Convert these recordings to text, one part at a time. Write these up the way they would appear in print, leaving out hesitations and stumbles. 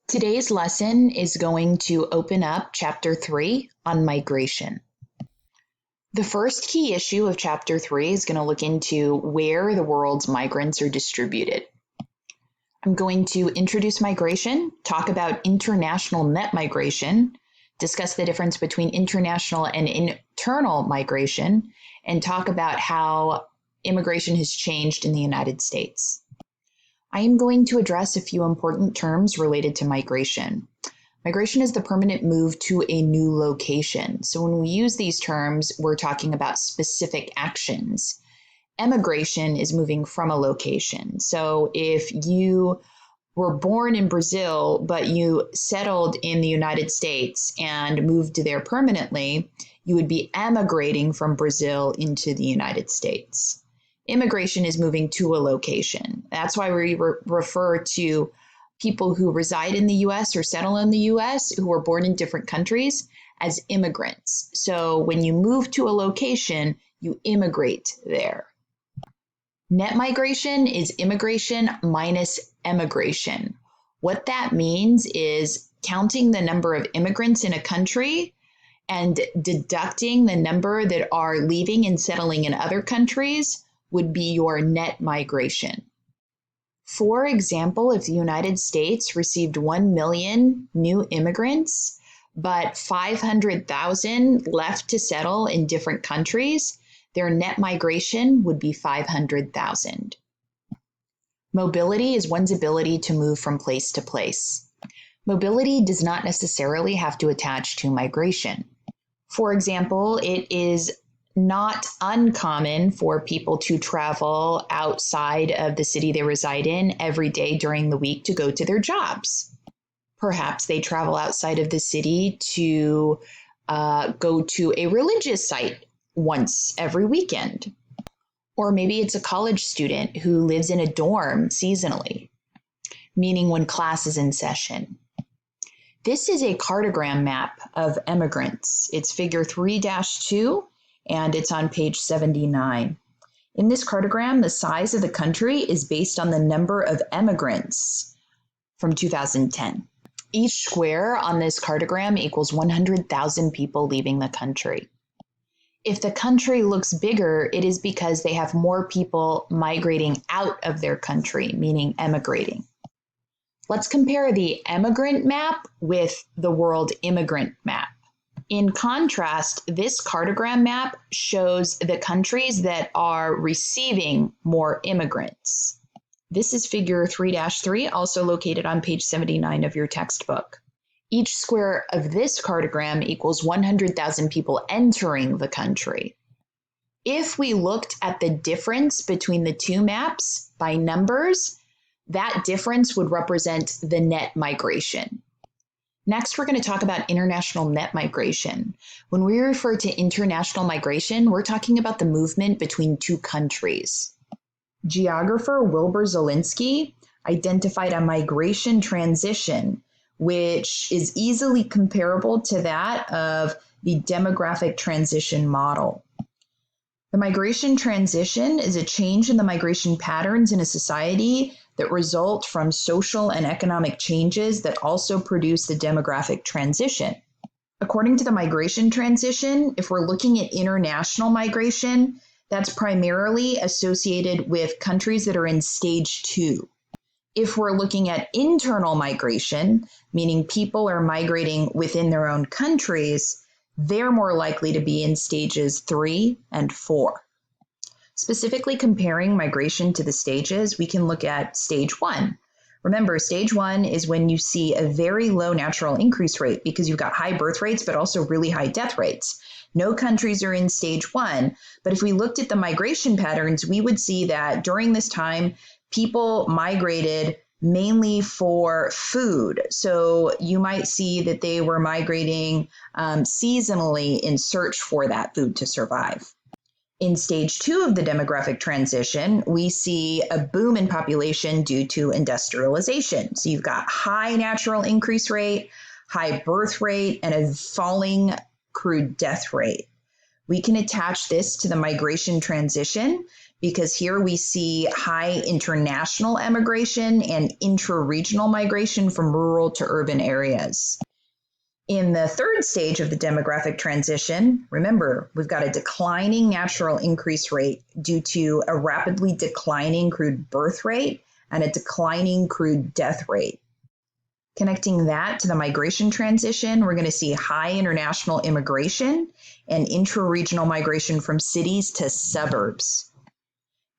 Today's lesson is going to open up Chapter 3 on migration. The first key issue of Chapter 3 is going to look into where the world's migrants are distributed. I'm going to introduce migration, talk about international net migration, discuss the difference between international and internal migration, and talk about how immigration has changed in the United States. I am going to address a few important terms related to migration. Migration is the permanent move to a new location. So when we use these terms, we're talking about specific actions. Emigration is moving from a location. So if you were born in Brazil, but you settled in the United States and moved there permanently, you would be emigrating from Brazil into the United States. Immigration is moving to a location. That's why we refer to people who reside in the US or settle in the US who were born in different countries as immigrants. So when you move to a location, you immigrate there. Net migration is immigration minus emigration. What that means is counting the number of immigrants in a country and deducting the number that are leaving and settling in other countries would be your net migration. For example, if the United States received 1 million new immigrants, but 500,000 left to settle in different countries, their net migration would be 500,000. Mobility is one's ability to move from place to place. Mobility does not necessarily have to attach to migration. For example, it is not uncommon for people to travel outside of the city they reside in every day during the week to go to their jobs. Perhaps they travel outside of the city to go to a religious site once every weekend. Or maybe it's a college student who lives in a dorm seasonally, meaning when class is in session. This is a cartogram map of emigrants. It's figure 3-2. And it's on page 79. In this cartogram, the size of the country is based on the number of emigrants from 2010. Each square on this cartogram equals 100,000 people leaving the country. If the country looks bigger, it is because they have more people migrating out of their country, meaning emigrating. Let's compare the emigrant map with the world immigrant map. In contrast, this cartogram map shows the countries that are receiving more immigrants. This is figure 3-3, also located on page 79 of your textbook. Each square of this cartogram equals 100,000 people entering the country. If we looked at the difference between the two maps by numbers, that difference would represent the net migration. Next, we're going to talk about international net migration. When we refer to international migration, we're talking about the movement between two countries. Geographer Wilbur Zielinski identified a migration transition, which is easily comparable to that of the demographic transition model. The migration transition is a change in the migration patterns in a society that result from social and economic changes that also produce the demographic transition. According to the migration transition, if we're looking at international migration, that's primarily associated with countries that are in stage 2. If we're looking at internal migration, meaning people are migrating within their own countries, they're more likely to be in stages 3 and 4. Specifically comparing migration to the stages, we can look at stage 1. Remember, stage 1 is when you see a very low natural increase rate because you've got high birth rates, but also really high death rates. No countries are in stage 1, but if we looked at the migration patterns, we would see that during this time, people migrated mainly for food. So you might see that they were migrating seasonally in search for that food to survive. In stage 2 of the demographic transition, we see a boom in population due to industrialization. So you've got high natural increase rate, high birth rate, and a falling crude death rate. We can attach this to the migration transition because here we see high international emigration and intra-regional migration from rural to urban areas. In the third stage of the demographic transition, remember, we've got a declining natural increase rate due to a rapidly declining crude birth rate and a declining crude death rate. Connecting that to the migration transition, we're going to see high international immigration and intra-regional migration from cities to suburbs.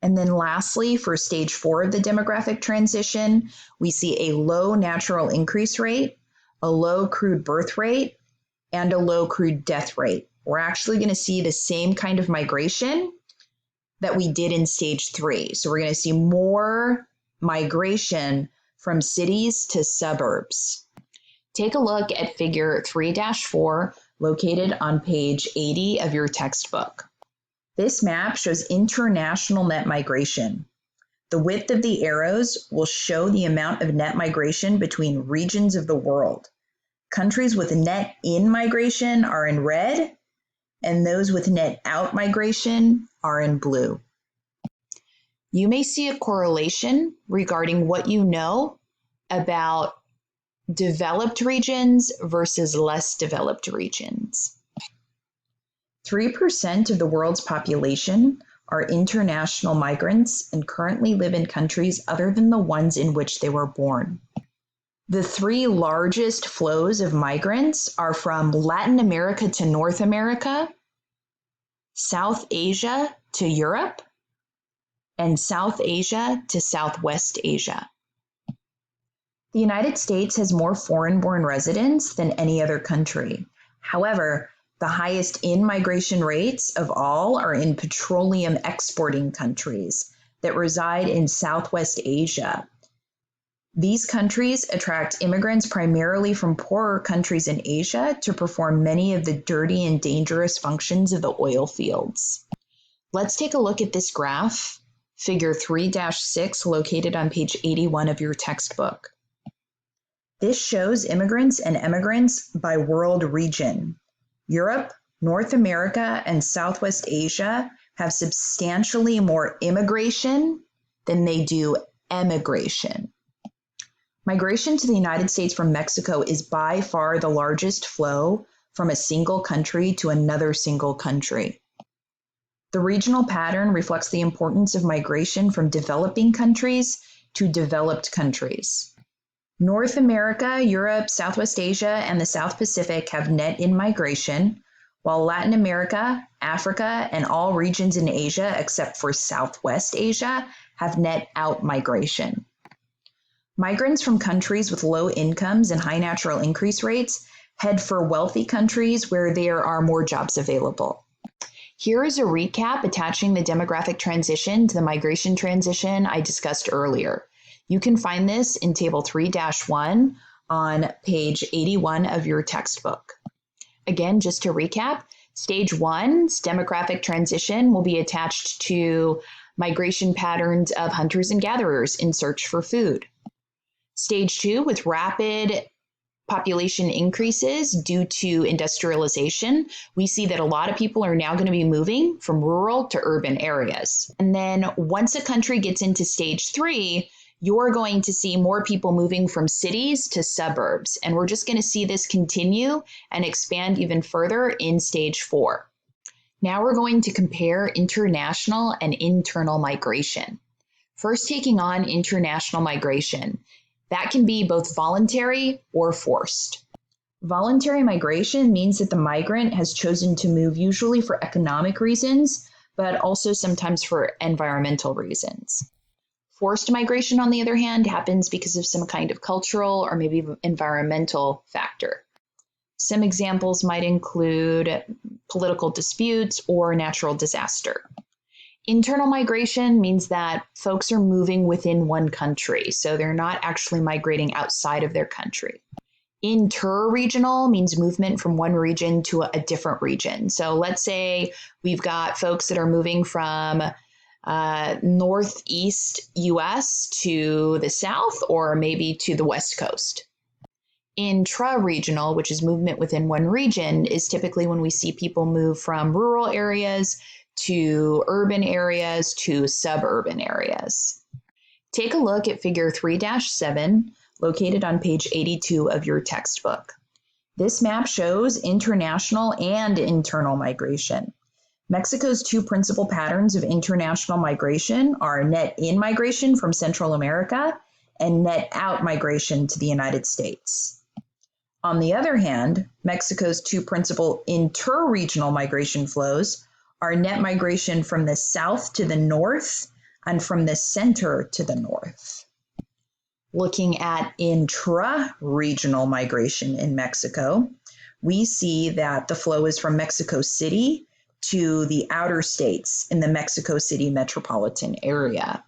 And then lastly, for stage 4 of the demographic transition, we see a low natural increase rate, a low crude birth rate, and a low crude death rate. We're actually going to see the same kind of migration that we did in stage 3. So we're going to see more migration from cities to suburbs. Take a look at figure 3-4 located on page 80 of your textbook. This map shows international net migration. The width of the arrows will show the amount of net migration between regions of the world. Countries with net in migration are in red, and those with net out migration are in blue. You may see a correlation regarding what you know about developed regions versus less developed regions. 3% of the world's population are international migrants and currently live in countries other than the ones in which they were born. The 3 largest flows of migrants are from Latin America to North America, South Asia to Europe, and South Asia to Southwest Asia. The United States has more foreign-born residents than any other country. However, the highest in-migration rates of all are in petroleum exporting countries that reside in Southwest Asia. These countries attract immigrants primarily from poorer countries in Asia to perform many of the dirty and dangerous functions of the oil fields. Let's take a look at this graph, figure 3-6, located on page 81 of your textbook. This shows immigrants and emigrants by world region. Europe, North America, and Southwest Asia have substantially more immigration than they do emigration. Migration to the United States from Mexico is by far the largest flow from a single country to another single country. The regional pattern reflects the importance of migration from developing countries to developed countries. North America, Europe, Southwest Asia, and the South Pacific have net in-migration, while Latin America, Africa, and all regions in Asia except for Southwest Asia have net out-migration. Migrants from countries with low incomes and high natural increase rates head for wealthy countries where there are more jobs available. Here is a recap attaching the demographic transition to the migration transition I discussed earlier. You can find this in Table 3-1 on page 81 of your textbook. Again, just to recap, Stage 1's demographic transition will be attached to migration patterns of hunters and gatherers in search for food. Stage 2, with rapid population increases due to industrialization, we see that a lot of people are now going to be moving from rural to urban areas. And then once a country gets into Stage 3, you're going to see more people moving from cities to suburbs. And we're just going to see this continue and expand even further in Stage 4. Now we're going to compare international and internal migration. First, taking on international migration. That can be both voluntary or forced. Voluntary migration means that the migrant has chosen to move usually for economic reasons, but also sometimes for environmental reasons. Forced migration, on the other hand, happens because of some kind of cultural or maybe environmental factor. Some examples might include political disputes or natural disaster. Internal migration means that folks are moving within one country, so they're not actually migrating outside of their country. Inter-regional means movement from one region to a different region. So let's say we've got folks that are moving from northeast US to the south or maybe to the west coast. Intra-regional, which is movement within one region, is typically when we see people move from rural areas to urban areas to suburban areas. Take a look at figure 3-7 located on page 82 of your textbook. This map shows international and internal migration. Mexico's two principal patterns of international migration are net in migration from Central America and net out migration to the United States. On the other hand, Mexico's two principal interregional migration flows are net migration from the south to the north and from the center to the north. Looking at intra-regional migration in Mexico, we see that the flow is from Mexico City to the outer states in the Mexico City metropolitan area.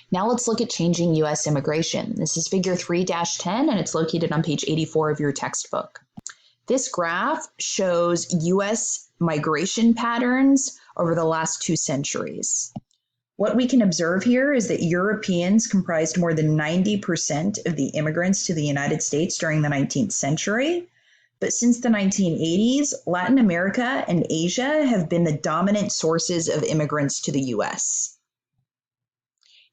Now let's look at changing U.S. immigration. This is figure 3-10 and it's located on page 84 of your textbook. This graph shows U.S. migration patterns over the last 2 centuries. What we can observe here is that Europeans comprised more than 90% of the immigrants to the United States during the 19th century. But since the 1980s, Latin America and Asia have been the dominant sources of immigrants to the U.S.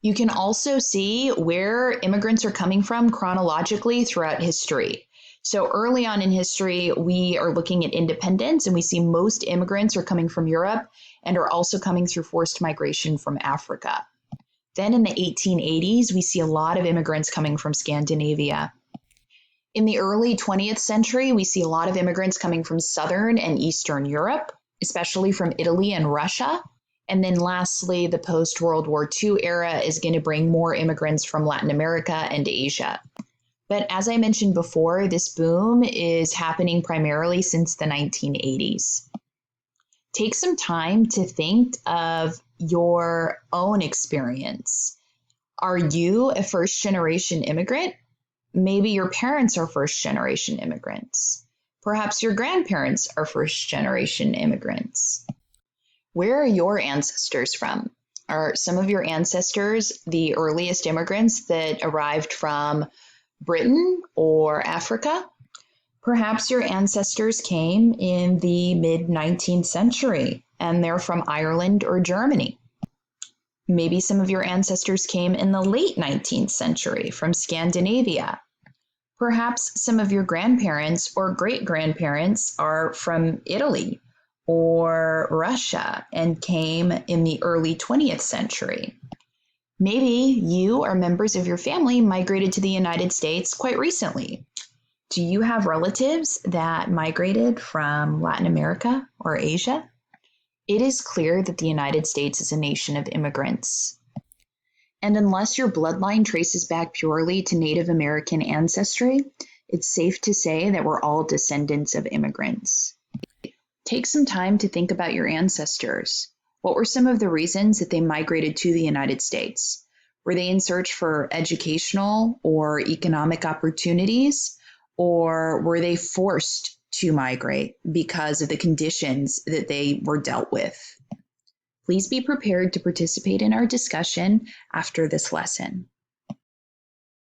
You can also see where immigrants are coming from chronologically throughout history. So early on in history, we are looking at independence, and we see most immigrants are coming from Europe and are also coming through forced migration from Africa. Then in the 1880s, we see a lot of immigrants coming from Scandinavia. In the early 20th century, we see a lot of immigrants coming from Southern and Eastern Europe, especially from Italy and Russia. And then lastly, the post-World War II era is going to bring more immigrants from Latin America and Asia. But as I mentioned before, this boom is happening primarily since the 1980s. Take some time to think of your own experience. Are you a first-generation immigrant? Maybe your parents are first-generation immigrants. Perhaps your grandparents are first-generation immigrants. Where are your ancestors from? Are some of your ancestors the earliest immigrants that arrived from Britain or Africa? Perhaps your ancestors came in the mid-19th century and they're from Ireland or Germany. Maybe some of your ancestors came in the late 19th century from Scandinavia. Perhaps some of your grandparents or great-grandparents are from Italy or Russia and came in the early 20th century. Maybe you or members of your family migrated to the United States quite recently. Do you have relatives that migrated from Latin America or Asia? It is clear that the United States is a nation of immigrants. And unless your bloodline traces back purely to Native American ancestry, it's safe to say that we're all descendants of immigrants. Take some time to think about your ancestors. What were some of the reasons that they migrated to the United States? Were they in search for educational or economic opportunities? Or were they forced to migrate because of the conditions that they were dealt with? Please be prepared to participate in our discussion after this lesson.